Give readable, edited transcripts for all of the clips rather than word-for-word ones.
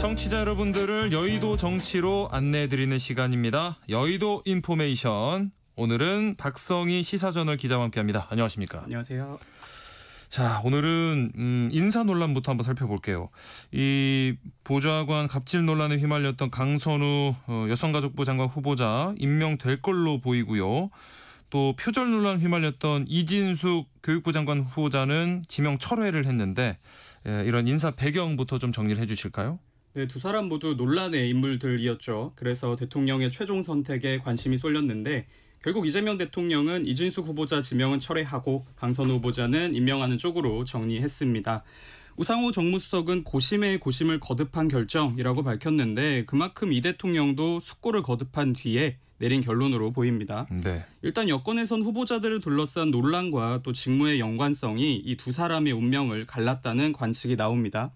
청취자 여러분들을 여의도 정치로 안내해드리는 시간입니다. 여의도 인포메이션. 오늘은 박성희 시사저널 기자와 함께합니다. 안녕하십니까? 안녕하세요. 자, 오늘은 인사 논란부터 한번 살펴볼게요. 이 보좌관 갑질 논란에 휘말렸던 강선우 여성가족부 장관 후보자 임명될 걸로 보이고요. 또 표절 논란 휘말렸던 이진숙 교육부 장관 후보자는 지명 철회를 했는데 이런 인사 배경부터 좀 정리를 해 주실까요? 네, 두 사람 모두 논란의 인물들이었죠. 그래서 대통령의 최종 선택에 관심이 쏠렸는데 결국 이재명 대통령은 이진숙 후보자 지명은 철회하고 강선우 후보자는 임명하는 쪽으로 정리했습니다. 우상호 정무수석은 고심에 고심을 거듭한 결정이라고 밝혔는데 그만큼 이 대통령도 숙고를 거듭한 뒤에 내린 결론으로 보입니다. 네. 일단 여권에선 후보자들을 둘러싼 논란과 또 직무의 연관성이 이 두 사람의 운명을 갈랐다는 관측이 나옵니다.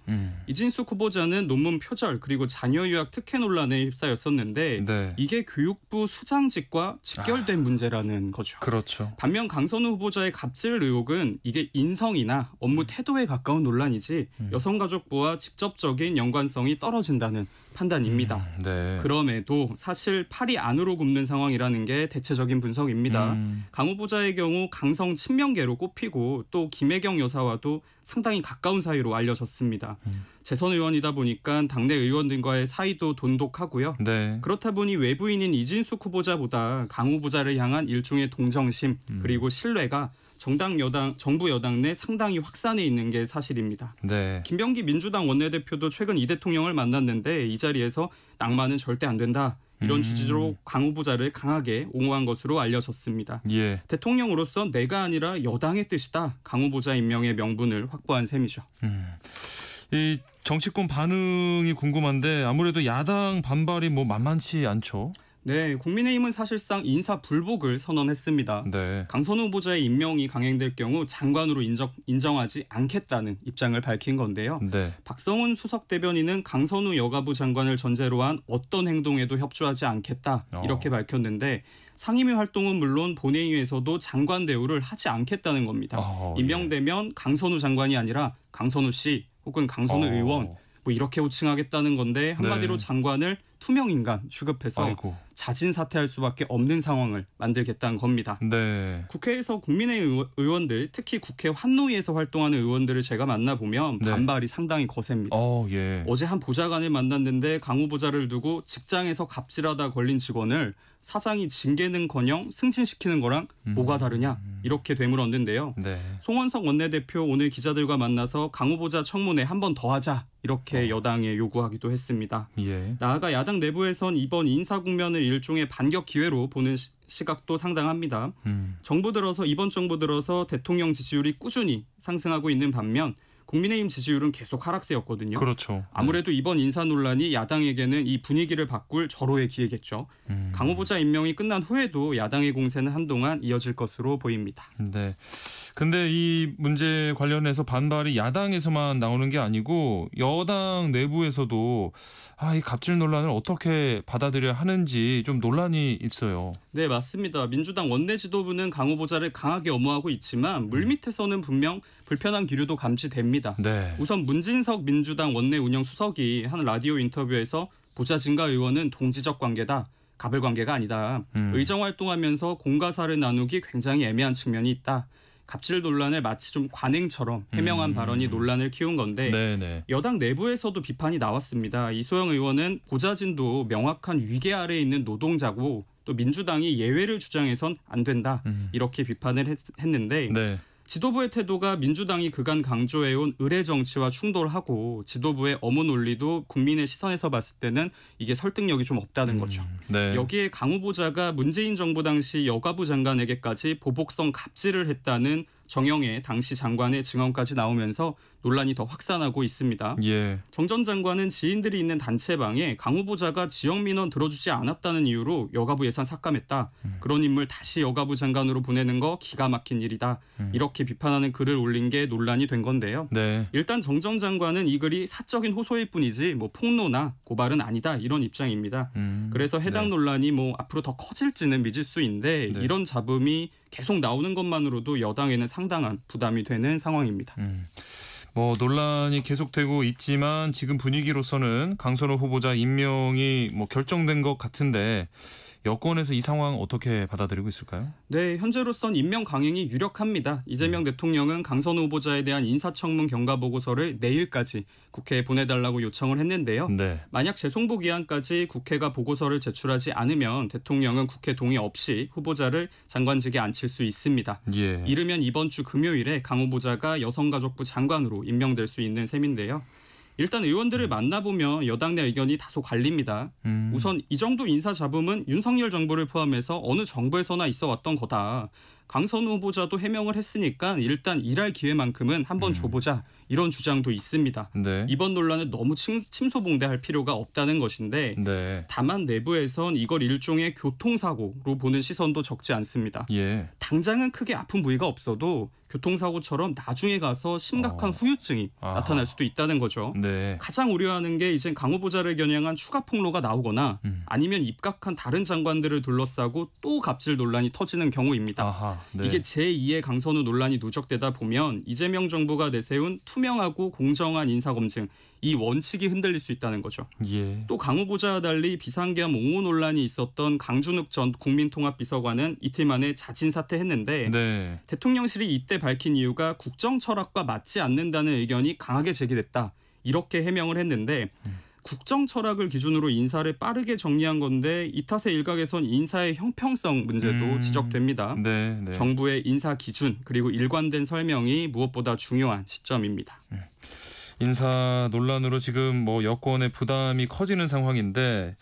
이진숙 후보자는 논문 표절 그리고 자녀 유학 특혜 논란에 휩싸였었는데 네. 이게 교육부 수장직과 직결된 문제라는 거죠. 그렇죠. 반면 강선우 후보자의 갑질 의혹은 이게 인성이나 업무 태도에 가까운 논란이지 여성가족부와 직접적인 연관성이 떨어진다는 판단입니다. 네. 그럼에도 사실 팔이 안으로 굽는 상황이라는 게 대체적인 분석입니다. 강 후보자의 경우 강성 친명계로 꼽히고 또 김혜경 여사와도 상당히 가까운 사이로 알려졌습니다. 재선 의원이다 보니까 당내 의원들과의 사이도 돈독하고요. 네. 그렇다 보니 외부인인 이진숙 후보자보다 강 후보자를 향한 일종의 동정심 그리고 신뢰가 정부 여당 내 상당히 확산해 있는 게 사실입니다. 네. 김병기 민주당 원내대표도 최근 이 대통령을 만났는데 이 자리에서 낭만은 절대 안 된다. 이런 취지로 강 후보자를 강하게 옹호한 것으로 알려졌습니다. 예. 대통령으로서 내가 아니라 여당의 뜻이다. 강 후보자 임명의 명분을 확보한 셈이죠. 이 정치권 반응이 궁금한데 아무래도 야당 반발이 만만치 않죠. 네, 국민의힘은 사실상 인사 불복을 선언했습니다. 네. 강선우 후보자의 임명이 강행될 경우 장관으로 인정하지 않겠다는 입장을 밝힌 건데요. 네. 박성훈 수석 대변인은 강선우 여가부 장관을 전제로 한 어떤 행동에도 협조하지 않겠다 이렇게 밝혔는데 상임위 활동은 물론 본회의에서도 장관 대우를 하지 않겠다는 겁니다. 임명되면 강선우 장관이 아니라 강선우 씨 혹은 강선우 의원 이렇게 호칭하겠다는 건데 한마디로 장관을 투명인간 취급해서 자진 사퇴할 수밖에 없는 상황을 만들겠다는 겁니다. 네. 국회에서 국민의 의원들 특히 국회 환노위에서 활동하는 의원들을 제가 만나보면 반발이 상당히 거셉니다. 예. 어제 한 보좌관을 만났는데 강 후보자를 두고 직장에서 갑질하다 걸린 직원을 사장이 징계는커녕 승진시키는 거랑 뭐가 다르냐 이렇게 되물었는데요. 네. 송원석 원내대표 오늘 기자들과 만나서 강 후보자 청문회 한 번 더 하자 이렇게 여당에 요구하기도 했습니다. 예. 나아가 야당 내부에선 이번 인사 국면을 일종의 반격 기회로 보는 시각도 상당합니다. 이번 정부 들어서 대통령 지지율이 꾸준히 상승하고 있는 반면 국민의힘 지지율은 계속 하락세였거든요. 그렇죠. 아무래도 이번 인사 논란이 야당에게는 이 분위기를 바꿀 절호의 기회겠죠. 강 후보자 임명이 끝난 후에도 야당의 공세는 한동안 이어질 것으로 보입니다. 네. 근데 이 문제 관련해서 반발이 야당에서만 나오는 게 아니고 여당 내부에서도 이 갑질 논란을 어떻게 받아들여야 하는지 좀 논란이 있어요. 네, 맞습니다. 민주당 원내 지도부는 강 후보자를 강하게 엄호하고 있지만 물밑에서는 분명 불편한 기류도 감지됩니다. 네. 우선 문진석 민주당 원내 운영 수석이 한 라디오 인터뷰에서 보좌 증가 의원은 동지적 관계다. 갑을 관계가 아니다. 의정 활동하면서 공과사를 나누기 굉장히 애매한 측면이 있다. 갑질 논란을 마치 좀 관행처럼 해명한 발언이 논란을 키운 건데 네네. 여당 내부에서도 비판이 나왔습니다. 이소영 의원은 보좌진도 명확한 위계 아래에 있는 노동자고 또 민주당이 예외를 주장해선 안 된다. 이렇게 비판을 했는데 네. 지도부의 태도가 민주당이 그간 강조해온 의례 정치와 충돌하고 지도부의 엄무 논리도 국민의 시선에서 봤을 때는 이게 설득력이 좀 없다는 거죠. 네. 여기에 강 후보자가 문재인 정부 당시 여가부 장관에게까지 보복성 갑질을 했다는 정영애 당시 장관의 증언까지 나오면서 논란이 더 확산하고 있습니다. 예. 정 전 장관은 지인들이 있는 단체방에 강 후보자가 지역 민원 들어주지 않았다는 이유로 여가부 예산 삭감했다. 그런 인물 다시 여가부 장관으로 보내는 거 기가 막힌 일이다. 이렇게 비판하는 글을 올린 게 논란이 된 건데요. 네. 일단 정 전 장관은 이 글이 사적인 호소일 뿐이지 폭로나 고발은 아니다. 이런 입장입니다. 그래서 해당 논란이 앞으로 더 커질지는 미지수인데 이런 잡음이 계속 나오는 것만으로도 여당에는 상당한 부담이 되는 상황입니다. 뭐 논란이 계속되고 있지만 지금 분위기로서는 강선우 후보자 임명이 뭐 결정된 것 같은데 여권에서 이 상황 어떻게 받아들이고 있을까요? 네, 현재로선 임명 강행이 유력합니다. 이재명 대통령은 강선우 후보자에 대한 인사청문 경과 보고서를 내일까지 국회에 보내달라고 요청을 했는데요. 네. 만약 재송부 기한까지 국회가 보고서를 제출하지 않으면 대통령은 국회 동의 없이 후보자를 장관직에 앉힐 수 있습니다. 예. 이르면 이번 주 금요일에 강 후보자가 여성가족부 장관으로 임명될 수 있는 셈인데요. 일단 의원들을 만나보면 여당 내 의견이 다소 갈립니다. 우선 이 정도 인사 잡음은 윤석열 정부를 포함해서 어느 정부에서나 있어 왔던 거다. 강선우 후보자도 해명을 했으니까 일단 일할 기회만큼은 한번 줘보자. 이런 주장도 있습니다. 네. 이번 논란을 너무 침소봉대할 필요가 없다는 것인데 네. 다만 내부에선 이걸 일종의 교통사고로 보는 시선도 적지 않습니다. 예. 당장은 크게 아픈 부위가 없어도 교통사고처럼 나중에 가서 심각한 후유증이 나타날 수도 있다는 거죠. 네. 가장 우려하는 게 이제 강 후보자를 겨냥한 추가 폭로가 나오거나 아니면 입각한 다른 장관들을 둘러싸고 또 갑질 논란이 터지는 경우입니다. 아하, 네. 이게 제2의 강선우 논란이 누적되다 보면 이재명 정부가 내세운 투명하고 공정한 인사검증 이 원칙이 흔들릴 수 있다는 거죠. 예. 또 강 후보자와 달리 비상계엄 옹호 논란이 있었던 강준욱 전 국민통합비서관은 이틀 만에 자진 사퇴했는데 네. 대통령실이 이때 밝힌 이유가 국정 철학과 맞지 않는다는 의견이 강하게 제기됐다. 이렇게 해명을 했는데 국정 철학을 기준으로 인사를 빠르게 정리한 건데 이 탓에 일각에선 인사의 형평성 문제도 지적됩니다. 네, 네. 정부의 인사 기준 그리고 일관된 설명이 무엇보다 중요한 시점입니다. 인사 논란으로 지금 뭐 여권의 부담이 커지는 상황인데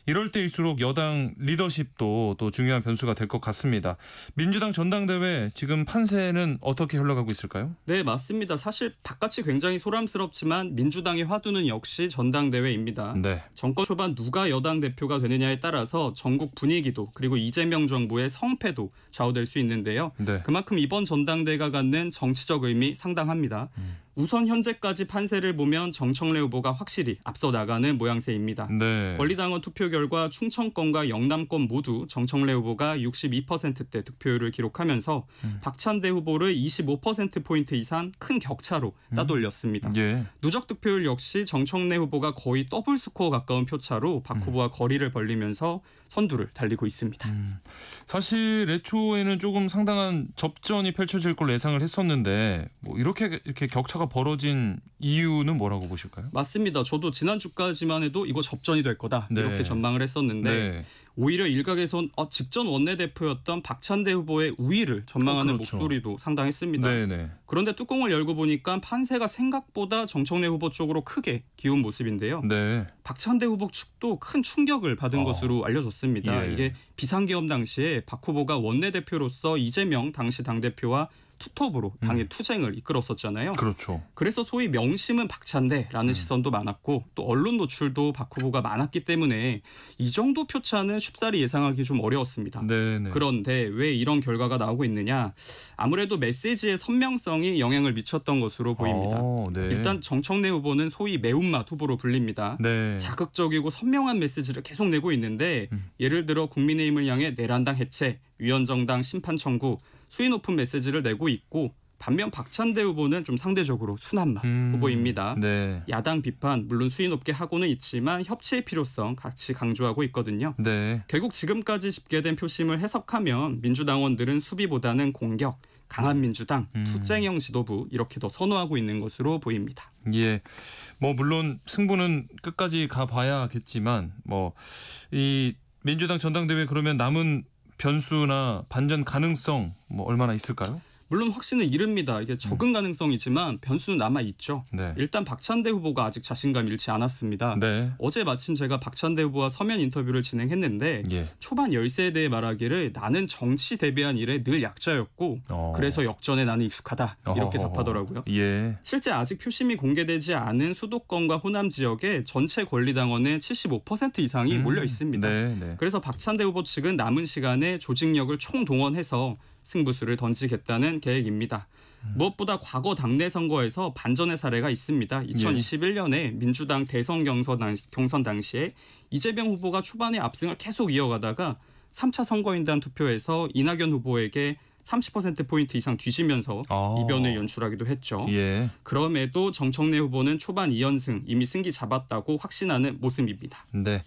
이럴 때일수록 여당 리더십도 또 중요한 변수가 될 것 같습니다. 민주당 전당대회 지금 판세는 어떻게 흘러가고 있을까요? 네, 맞습니다. 사실 바깥이 굉장히 소란스럽지만 민주당의 화두는 역시 전당대회입니다. 네. 정권 초반 누가 여당 대표가 되느냐에 따라서 전국 분위기도 그리고 이재명 정부의 성패도 좌우될 수 있는데요. 네. 그만큼 이번 전당대회가 갖는 정치적 의미 상당합니다. 우선 현재까지 판세를 보면 정청래 후보가 확실히 앞서 나가는 모양새입니다. 네. 권리당원 투표 결과 충청권과 영남권 모두 정청래 후보가 62%대 득표율을 기록하면서 박찬대 후보를 25%포인트 이상 큰 격차로 따돌렸습니다. 예. 누적 득표율 역시 정청래 후보가 거의 더블 스코어 가까운 표차로 박 후보와 거리를 벌리면서 선두를 달리고 있습니다. 사실 애초에는 조금 상당한 접전이 펼쳐질 걸로 예상을 했었는데 뭐 이렇게 격차가 벌어진 이유는 뭐라고 보실까요? 맞습니다. 저도 지난주까지만 해도 이거 접전이 될 거다 네. 이렇게 전망을 했었는데 네. 오히려 일각에선 직전 원내대표였던 박찬대 후보의 우위를 전망하는 그렇죠. 목소리도 상당했습니다. 네네. 그런데 뚜껑을 열고 보니까 판세가 생각보다 정청래 후보 쪽으로 크게 기운 모습인데요. 네. 박찬대 후보 측도 큰 충격을 받은 것으로 알려졌습니다. 예. 이게 비상계엄 당시에 박 후보가 원내대표로서 이재명 당시 당대표와 투톱으로 당의 투쟁을 이끌었었잖아요. 그렇죠. 그래서 소위 명심은 박찬대라는 시선도 많았고 또 언론 노출도 박 후보가 많았기 때문에 이 정도 표차는 쉽사리 예상하기 좀 어려웠습니다. 네네. 그런데 왜 이런 결과가 나오고 있느냐? 아무래도 메시지의 선명성이 영향을 미쳤던 것으로 보입니다. 네. 일단 정청래 후보는 소위 매운맛 후보로 불립니다. 네. 자극적이고 선명한 메시지를 계속 내고 있는데 예를 들어 국민의힘을 향해 내란당 해체, 위헌정당 심판 청구, 수위 높은 메시지를 내고 있고 반면 박찬대 후보는 좀 상대적으로 순한 맛 후보입니다. 네. 야당 비판 물론 수위 높게 하고는 있지만 협치의 필요성 같이 강조하고 있거든요. 네. 결국 지금까지 집계된 표심을 해석하면 민주당원들은 수비보다는 공격, 강한 민주당, 투쟁형 지도부 이렇게 더 선호하고 있는 것으로 보입니다. 예. 뭐 물론 승부는 끝까지 가봐야겠지만 뭐 이 민주당 전당대회 그러면 남은 변수나 반전 가능성 뭐 얼마나 있을까요? 물론 확신은 이릅니다. 이게 적은 가능성이지만 변수는 남아 있죠. 네. 일단 박찬대 후보가 아직 자신감 잃지 않았습니다. 네. 어제 마침 제가 박찬대 후보와 서면 인터뷰를 진행했는데 예. 초반 열세에 대해 말하기를 나는 정치 대비한 일에 늘 약자였고 그래서 역전에 나는 익숙하다 이렇게 답하더라고요. 예. 실제 아직 표심이 공개되지 않은 수도권과 호남 지역에 전체 권리당원의 75% 이상이 몰려 있습니다. 네, 네. 그래서 박찬대 후보 측은 남은 시간에 조직력을 총동원해서 승부수를 던지겠다는 계획입니다. 무엇보다 과거 당내 선거에서 반전의 사례가 있습니다. 2021년에 민주당 대선 경선 당시에 이재명 후보가 초반에 압승을 계속 이어가다가 3차 선거인단 투표에서 이낙연 후보에게 30%포인트 이상 뒤지면서 이변을 연출하기도 했죠. 예. 그럼에도 정청래 후보는 초반 2연승 이미 승기 잡았다고 확신하는 모습입니다. 네.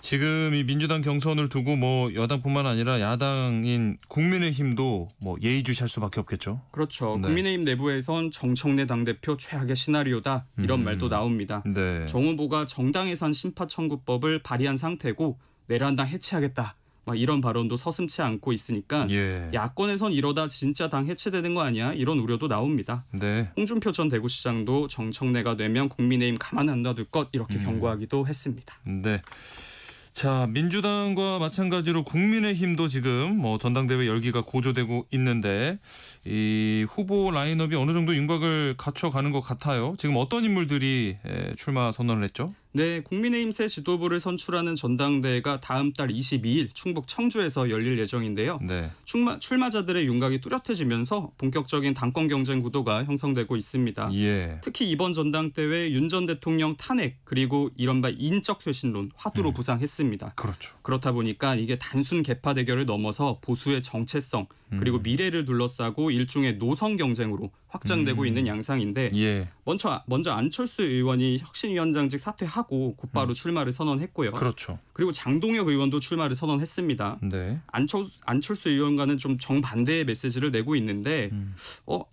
지금 이 민주당 경선을 두고 뭐 여당뿐만 아니라 야당인 국민의힘도 뭐 예의주시할 수밖에 없겠죠. 그렇죠. 네. 국민의힘 내부에선 정청래 당대표 최악의 시나리오다 이런 말도 나옵니다. 네. 정 후보가 정당 예산 심파 청구법을 발의한 상태고 내란당 해체하겠다. 막 이런 발언도 서슴지 않고 있으니까 예. 야권에선 이러다 진짜 당 해체되는 거 아니야? 이런 우려도 나옵니다. 네. 홍준표 전 대구시장도 정청래가 되면 국민의힘 가만 안 놔둘 것 이렇게 경고하기도 했습니다. 네. 자, 민주당과 마찬가지로 국민의힘도 지금 뭐 전당대회 열기가 고조되고 있는데 이 후보 라인업이 어느 정도 윤곽을 갖춰가는 것 같아요. 지금 어떤 인물들이 출마 선언을 했죠? 네, 국민의힘 새 지도부를 선출하는 전당대회가 다음 달 22일 충북 청주에서 열릴 예정인데요. 네. 출마자들의 윤곽이 뚜렷해지면서 본격적인 당권 경쟁 구도가 형성되고 있습니다. 예. 특히 이번 전당대회 윤 전 대통령 탄핵 그리고 이른바 인적 쇄신론 화두로 부상했습니다. 그렇죠. 그렇다 보니까 이게 단순 계파 대결을 넘어서 보수의 정체성 그리고 미래를 둘러싸고 일종의 노선 경쟁으로 확장되고 있는 양상인데 예. 먼저 안철수 의원이 혁신위원장직 사퇴하고 곧바로 출마를 선언했고요. 그렇죠. 그리고 장동혁 의원도 출마를 선언했습니다. 네. 안철수 의원과는 좀 정반대의 메시지를 내고 있는데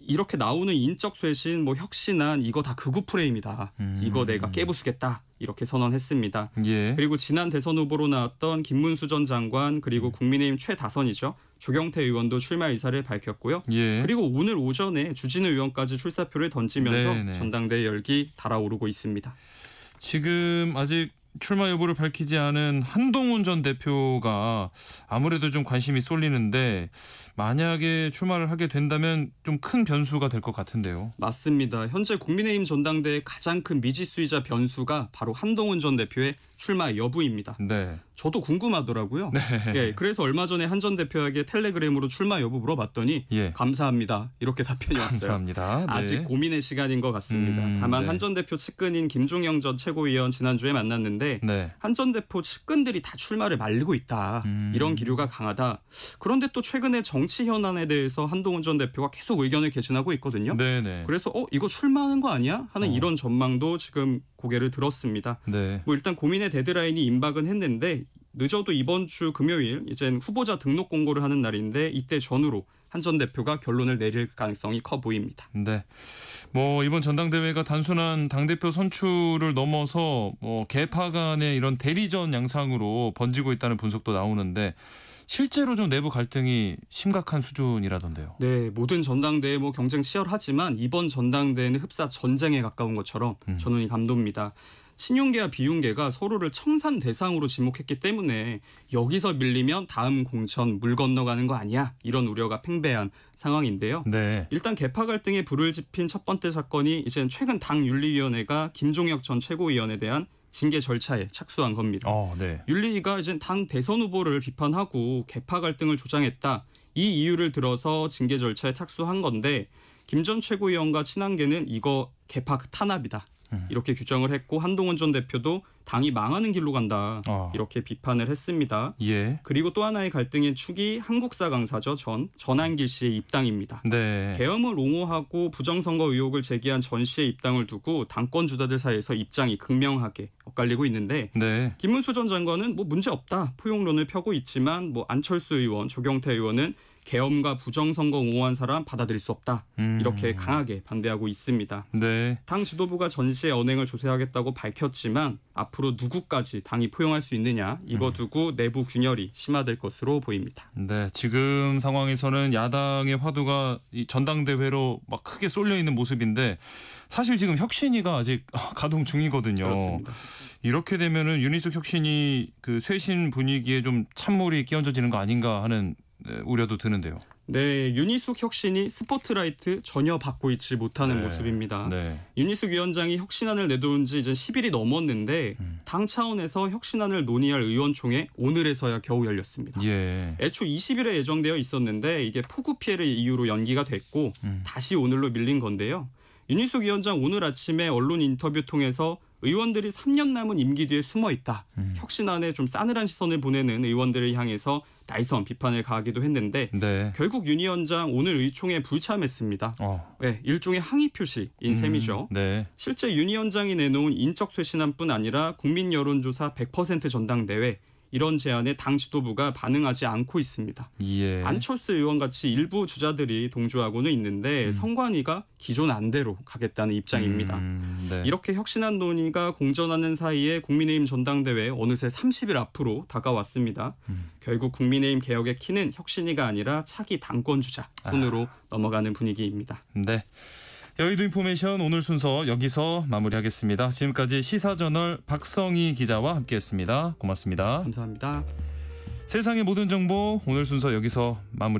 이렇게 나오는 인적 쇄신, 뭐 혁신안 이거 다 극우 프레임이다. 이거 내가 깨부수겠다. 이렇게 선언했습니다. 예. 그리고 지난 대선 후보로 나왔던 김문수 전 장관 그리고 국민의힘 최다선이죠. 조경태 의원도 출마 의사를 밝혔고요. 예. 그리고 오늘 오전에 주진우 의원까지 출사표를 던지면서 네네. 전당대회 열기 달아오르고 있습니다. 지금 아직 출마 여부를 밝히지 않은 한동훈 전 대표가 아무래도 좀 관심이 쏠리는데 만약에 출마를 하게 된다면 좀 큰 변수가 될 것 같은데요. 맞습니다. 현재 국민의힘 전당대회 가장 큰 미지수이자 변수가 바로 한동훈 전 대표의 출마 여부입니다. 네. 저도 궁금하더라고요. 예, 그래서 얼마 전에 한 전 대표에게 텔레그램으로 출마 여부 물어봤더니 예. 감사합니다. 이렇게 답변이 왔어요. 감사합니다. 네. 아직 고민의 시간인 것 같습니다. 다만 네. 한 전 대표 측근인 김종영 전 최고위원 지난주에 만났는데 네. 한 전 대표 측근들이 다 출마를 말리고 있다. 이런 기류가 강하다. 그런데 또 최근에 정치 현안에 대해서 한동훈 전 대표가 계속 의견을 개진하고 있거든요. 네네. 그래서 이거 출마하는 거 아니야? 하는 이런 전망도 지금 고개를 들었습니다. 네. 뭐 일단 고민의 데드라인이 임박은 했는데 늦어도 이번 주 금요일 이젠 후보자 등록 공고를 하는 날인데 이때 전후로 한 전 대표가 결론을 내릴 가능성이 커 보입니다. 네. 뭐 이번 전당대회가 단순한 당대표 선출을 넘어서 뭐 계파 간의 이런 대리전 양상으로 번지고 있다는 분석도 나오는데 실제로 좀 내부 갈등이 심각한 수준이라던데요. 네, 모든 전당대회 뭐 경쟁 치열하지만 이번 전당대회는 흡사 전쟁에 가까운 것처럼 저는 이 감도입니다. 친윤계와 비윤계가 서로를 청산 대상으로 지목했기 때문에 여기서 밀리면 다음 공천 물 건너가는 거 아니야? 이런 우려가 팽배한 상황인데요. 네. 일단 계파 갈등에 불을 지핀 첫 번째 사건이 이제 최근 당윤리위원회가 김종혁 전 최고위원에 대한 징계 절차에 착수한 겁니다. 네. 윤리위가 이제 당 대선 후보를 비판하고 계파 갈등을 조장했다. 이 이유를 들어서 징계 절차에 착수한 건데 김 전 최고위원과 친한계는 이거 계파 탄압이다. 이렇게 규정을 했고 한동훈 전 대표도 당이 망하는 길로 간다. 이렇게 비판을 했습니다. 예. 그리고 또 하나의 갈등의 축이 한국사 강사죠. 전한길 씨의 입당입니다. 네. 계엄을 옹호하고 부정선거 의혹을 제기한 전 씨의 입당을 두고 당권 주자들 사이에서 입장이 극명하게 엇갈리고 있는데 네. 김문수 전 장관은 뭐 문제 없다 포용론을 펴고 있지만 뭐 안철수 의원, 조경태 의원은 계엄과 부정선거 옹호한 사람 받아들일 수 없다. 이렇게 강하게 반대하고 있습니다. 네. 당 지도부가 전 씨의 언행을 조사하겠다고 밝혔지만 앞으로 누구까지 당이 포용할 수 있느냐 이거 두고 내부 균열이 심화될 것으로 보입니다. 네. 지금 상황에서는 야당의 화두가 이 전당대회로 막 크게 쏠려 있는 모습인데 사실 지금 혁신위가 아직 가동 중이거든요. 그렇습니다. 이렇게 되면은 윤희숙 혁신이 그 쇄신 분위기에 좀 찬물이 끼얹어지는 거 아닌가 하는 우려도 드는데요. 네, 윤희숙 혁신이 스포트라이트 전혀 받고 있지 못하는 모습입니다. 네. 윤희숙 위원장이 혁신안을 내놓은 지 이제 10일이 넘었는데 당 차원에서 혁신안을 논의할 의원총회 오늘에서야 겨우 열렸습니다. 예. 애초 20일에 예정되어 있었는데 이게 폭우 피해를 이유로 연기가 됐고 다시 오늘로 밀린 건데요. 윤희숙 위원장 오늘 아침에 언론 인터뷰 통해서 의원들이 3년 남은 임기 뒤에 숨어 있다. 혁신안에 좀 싸늘한 시선을 보내는 의원들을 향해서 날선 비판을 가하기도 했는데 네. 결국 윤 위원장 오늘 의총에 불참했습니다. 네, 일종의 항의 표시인 셈이죠. 네. 실제 윤 위원장이 내놓은 인적 쇄신안뿐 아니라 국민 여론조사 100% 전당대회 이런 제안에 당 지도부가 반응하지 않고 있습니다. 예. 안철수 의원 같이 일부 주자들이 동조하고는 있는데 선관위가 기존 안대로 가겠다는 입장입니다. 네. 이렇게 혁신안 논의가 공전하는 사이에 국민의힘 전당대회 어느새 30일 앞으로 다가왔습니다. 결국 국민의힘 개혁의 키는 혁신위가 아니라 차기 당권 주자 손으로 넘어가는 분위기입니다. 네. 여의도 인포메이션 오늘 순서 여기서 마무리하겠습니다. 지금까지 시사저널 박성희 기자와 함께했습니다. 고맙습니다. 감사합니다. 세상의 모든 정보 오늘 순서 여기서 마무리.